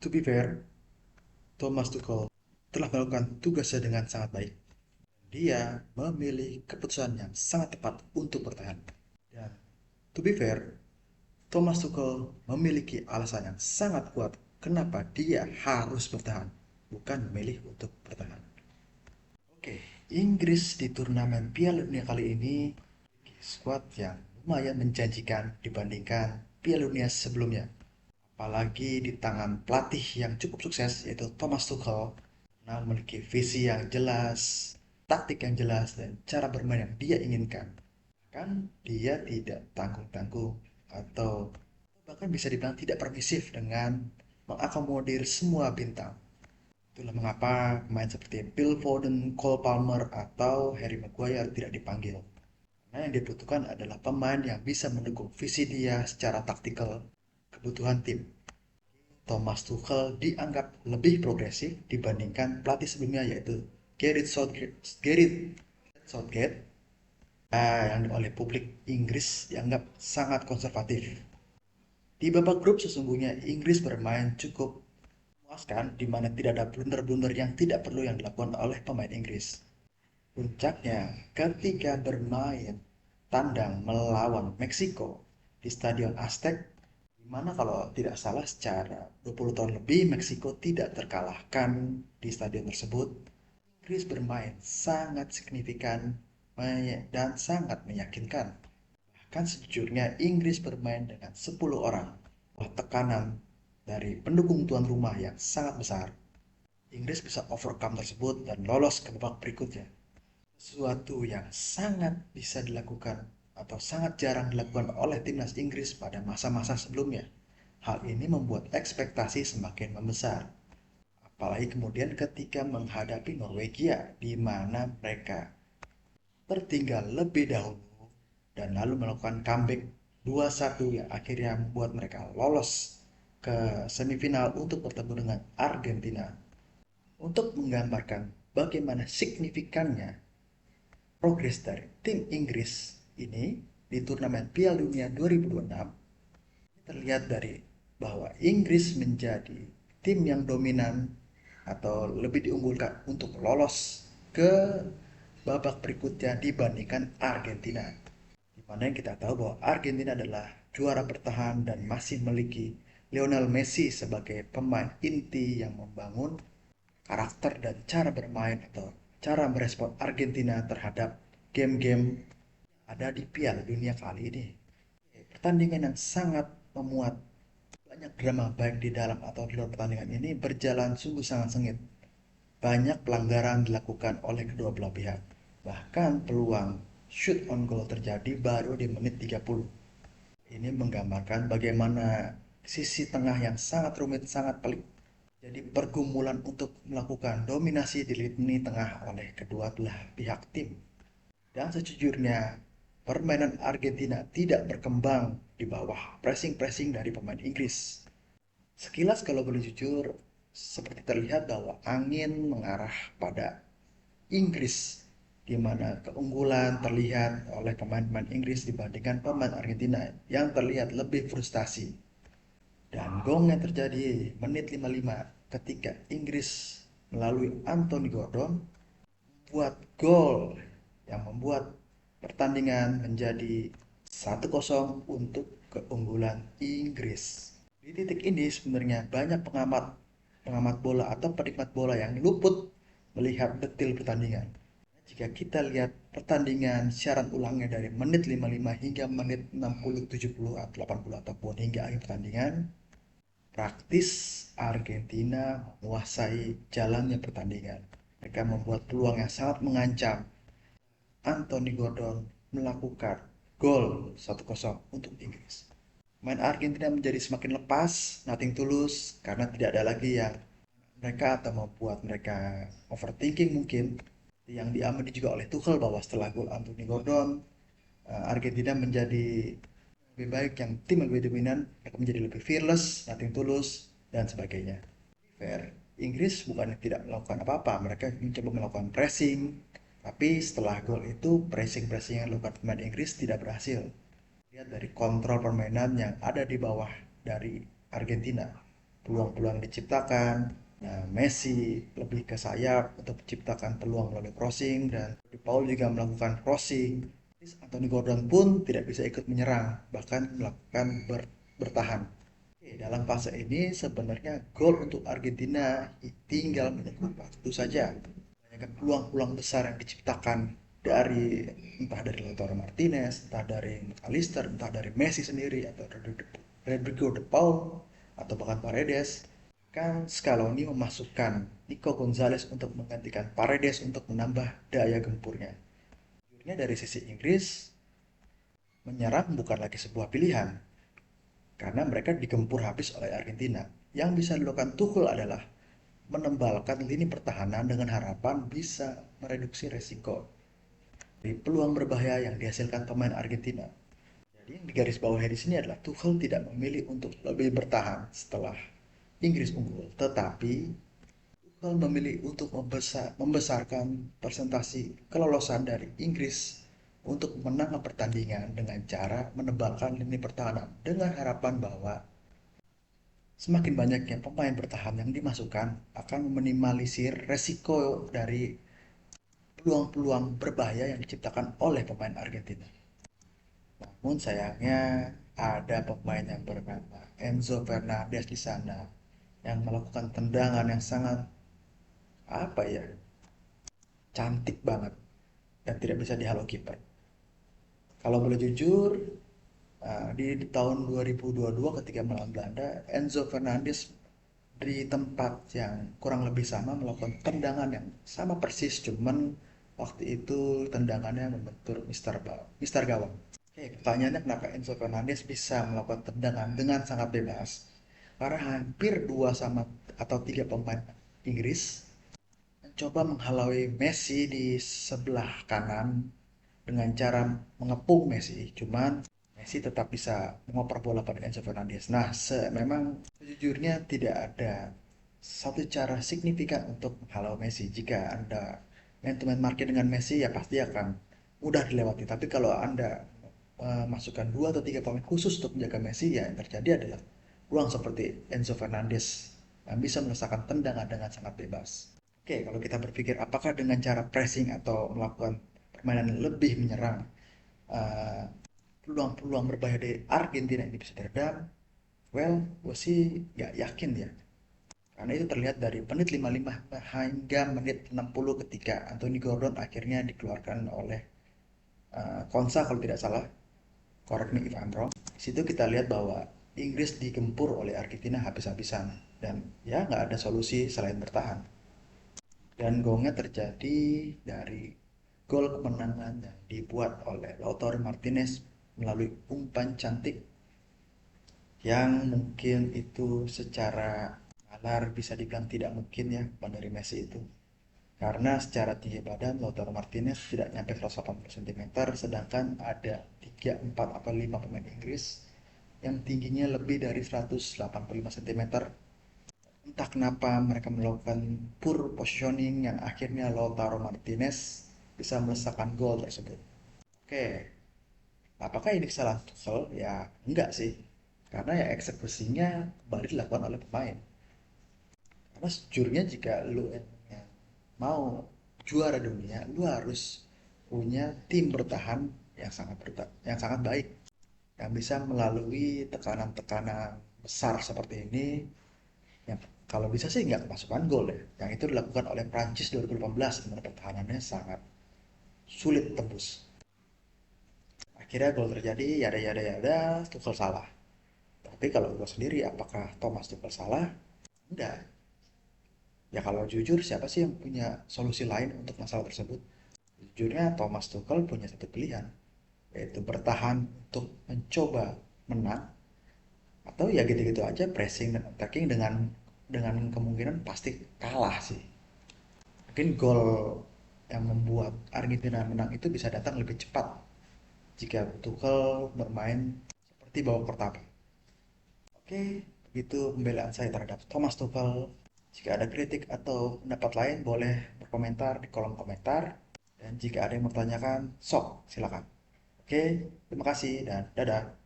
To be fair, Thomas Tuchel telah melakukan tugasnya dengan sangat baik. Dia memilih keputusan yang sangat tepat untuk bertahan. Dan to be fair, Thomas Tuchel memiliki alasan yang sangat kuat kenapa dia harus bertahan, bukan memilih untuk bertahan. Oke, Inggris di turnamen Piala Dunia kali ini skuad yang lumayan menjanjikan dibandingkan Piala Dunia sebelumnya. Apalagi di tangan pelatih yang cukup sukses yaitu Thomas Tuchel, karena memiliki visi yang jelas, taktik yang jelas, dan cara bermain yang dia inginkan. Kan dia tidak tanggung-tanggung atau bahkan bisa dibilang tidak permisif dengan mengakomodir semua bintang. Itulah mengapa pemain seperti Phil Foden, Cole Palmer, atau Harry Maguire tidak dipanggil. Karena yang dibutuhkan adalah pemain yang bisa mendukung visi dia secara taktikal kebutuhan tim. Thomas Tuchel dianggap lebih progresif dibandingkan pelatih sebelumnya yaitu Gareth Southgate yang oleh publik Inggris dianggap sangat konservatif. Di babak grup sesungguhnya Inggris bermain cukup memuaskan di mana tidak ada blunder-blunder yang tidak perlu yang dilakukan oleh pemain Inggris. Puncaknya ketika bermain tandang melawan Meksiko di Stadion Aztec, di mana kalau tidak salah secara 20 tahun lebih Meksiko tidak terkalahkan di stadion tersebut. Inggris bermain sangat signifikan dan sangat meyakinkan. Bahkan sejujurnya Inggris bermain dengan 10 orang. Wah, tekanan dari pendukung tuan rumah yang sangat besar. Inggris bisa overcome tersebut dan lolos ke babak berikutnya. Sesuatu yang sangat bisa dilakukan atau sangat jarang dilakukan oleh timnas Inggris pada masa-masa sebelumnya. Hal ini membuat ekspektasi semakin membesar. Apalagi kemudian ketika menghadapi Norwegia, di mana mereka tertinggal lebih dahulu dan lalu melakukan comeback 2-1 yang akhirnya membuat mereka lolos ke semifinal untuk bertemu dengan Argentina. Untuk menggambarkan bagaimana signifikannya progres dari tim Inggris ini di turnamen Piala Dunia 2026 terlihat dari bahwa Inggris menjadi tim yang dominan atau lebih diunggulkan untuk lolos ke babak berikutnya dibandingkan Argentina. Di mana kita tahu bahwa Argentina adalah juara bertahan dan masih memiliki Lionel Messi sebagai pemain inti yang membangun karakter dan cara bermain atau cara merespon Argentina terhadap game-game ada di Piala Dunia kali ini. Pertandingan yang sangat memuat banyak drama baik di dalam atau di luar pertandingan ini berjalan sungguh sangat sengit. Banyak pelanggaran dilakukan oleh kedua belah pihak. Bahkan peluang shoot on goal terjadi baru di menit 30. Ini menggambarkan bagaimana sisi tengah yang sangat rumit, sangat pelik. Jadi pergumulan untuk melakukan dominasi di lini tengah oleh kedua belah pihak tim. Dan sejujurnya, permainan Argentina tidak berkembang di bawah pressing-pressing dari pemain Inggris. Sekilas kalau boleh jujur, seperti terlihat bahwa angin mengarah pada Inggris, di mana keunggulan terlihat oleh pemain-pemain Inggris dibandingkan pemain Argentina yang terlihat lebih frustasi. Dan gong yang terjadi menit 55 ketika Inggris melalui Anthony Gordon buat gol yang membuat pertandingan menjadi 1-0 untuk keunggulan Inggris. Di titik ini sebenarnya banyak pengamat pengamat bola atau penikmat bola yang luput melihat detil pertandingan. Jika kita lihat pertandingan siaran ulangnya dari menit 55 hingga menit 60, 70, atau 80 ataupun hingga akhir pertandingan, praktis Argentina menguasai jalannya pertandingan. Mereka membuat peluang yang sangat mengancam. Anthony Gordon melakukan gol 1-0 untuk Inggris. Main Argentina menjadi semakin lepas, nothing tulus, karena tidak ada lagi yang mereka atau membuat mereka overthinking mungkin. Yang diamini juga oleh Tuchel bahwa setelah gol Anthony Gordon, Argentina menjadi lebih baik, yang tim lebih dominan, mereka menjadi lebih fearless, nothing tulus, dan sebagainya. Fair. Inggris bukan tidak melakukan apa-apa, mereka mencoba melakukan pressing, tapi setelah gol itu pressing-pressing yang dilakukan pemain Inggris tidak berhasil. Lihat dari kontrol permainan yang ada di bawah dari Argentina. peluang-peluang diciptakan. Nah, Messi lebih ke sayap untuk menciptakan peluang melalui crossing dan De Paul juga melakukan crossing. Anthony Gordon pun tidak bisa ikut menyerang, bahkan melakukan bertahan. Oke, dalam fase ini sebenarnya gol untuk Argentina tinggal menunggu waktu saja. Banyak peluang-peluang besar yang diciptakan dari entah dari Lautaro Martinez, entah dari McAllister, entah dari Messi sendiri atau Rodrigo De Paul atau bahkan Paredes. Kan Scaloni memasukkan Nico Gonzalez untuk menggantikan Paredes untuk menambah daya gempurnya. Jujurnya dari sisi Inggris, menyerang bukan lagi sebuah pilihan karena mereka digempur habis oleh Argentina. Yang bisa dilakukan Tuchel adalah menembalkan lini pertahanan dengan harapan bisa mereduksi resiko dari peluang berbahaya yang dihasilkan pemain Argentina. Jadi yang digarisbawahi di sini adalah Tuchel tidak memilih untuk lebih bertahan setelah Inggris unggul, tetapi Tuchel memilih untuk membesarkan presentasi kelolosan dari Inggris untuk menang pertandingan dengan cara menebalkan lini pertahanan dengan harapan bahwa semakin banyaknya pemain bertahan yang dimasukkan akan meminimalisir resiko dari peluang-peluang berbahaya yang diciptakan oleh pemain Argentina. Namun sayangnya ada pemain yang bernama Enzo Fernandez di sana yang melakukan tendangan yang sangat apa ya, cantik banget dan tidak bisa dihalau kiper. Kalau boleh jujur, di tahun 2022 ketika melawan Belanda, Enzo Fernandez di tempat yang kurang lebih sama melakukan tendangan yang sama persis, cuman waktu itu tendangannya membentur Mister Gawang. Oke, pertanyaannya kenapa Enzo Fernandez bisa melakukan tendangan dengan sangat bebas? Karena hampir dua sama atau tiga pemain Inggris mencoba menghalau Messi di sebelah kanan dengan cara mengepung Messi. Cuman Messi tetap bisa mengoper bola pada Enzo Fernandez. Nah, memang sejujurnya tidak ada satu cara signifikan untuk menghalau Messi. Jika Anda man-to-man marking dengan Messi, ya pasti akan mudah dilewati. Tapi kalau Anda masukkan dua atau tiga pemain khusus untuk menjaga Messi, ya yang terjadi adalah ruang seperti Enzo Fernandez yang bisa merasakan tendangan dengan sangat bebas. Oke, kalau kita berpikir apakah dengan cara pressing atau melakukan permainan lebih menyerang, uh, peluang-peluang berbahaya dari Argentina ini bisa diredam? Well, gue sih nggak yakin ya. Karena itu terlihat dari menit 55 hingga menit 60 ketika Anthony Gordon akhirnya dikeluarkan oleh Konsa kalau tidak salah. Correct me if I'm wrong. Di situ kita lihat bahwa Inggris digempur oleh Argentina habis-habisan dan ya nggak ada solusi selain bertahan. Dan golnya terjadi dari gol kemenangan yang dibuat oleh Lautaro Martinez melalui umpan cantik yang mungkin itu secara nalar bisa dibilang tidak mungkin ya dari Messi itu. Karena secara tinggi badan Lautaro Martinez tidak nyampe 180 cm, sedangkan ada 3, 4, atau 5 pemain Inggris yang tingginya lebih dari 185 cm. Entah kenapa mereka melakukan poor positioning yang akhirnya Lautaro Martinez bisa melesakkan gol tersebut. Oke, apakah ini kesalahan Tuchel? Ya enggak sih, karena ya eksekusinya kembali dilakukan oleh pemain. Karena sejujurnya jika lu mau juara dunia, lu harus punya tim bertahan yang sangat baik, yang bisa melalui tekanan-tekanan besar seperti ini. Yang kalau bisa sih nggak kemasukan gol ya. Yang itu dilakukan oleh Prancis 2018 di mana pertahanannya sangat sulit tembus. Akhirnya gol terjadi, yada yada yada, Tuchel salah. Tapi kalau gue sendiri, apakah Thomas Tuchel salah? Enggak. Ya kalau jujur, siapa sih yang punya solusi lain untuk masalah tersebut? Jujurnya Thomas Tuchel punya satu pilihan, yaitu bertahan untuk mencoba menang, atau ya gitu-gitu aja pressing dan attacking dengan kemungkinan pasti kalah sih. Mungkin gol yang membuat Argentina menang itu bisa datang lebih cepat jika Tuchel bermain seperti babak pertama. Oke, begitu pembelaan saya terhadap Thomas Tuchel. Jika ada kritik atau pendapat lain, boleh berkomentar di kolom komentar. Dan jika ada yang bertanyakan, sok silakan. Oke, terima kasih dan dadah.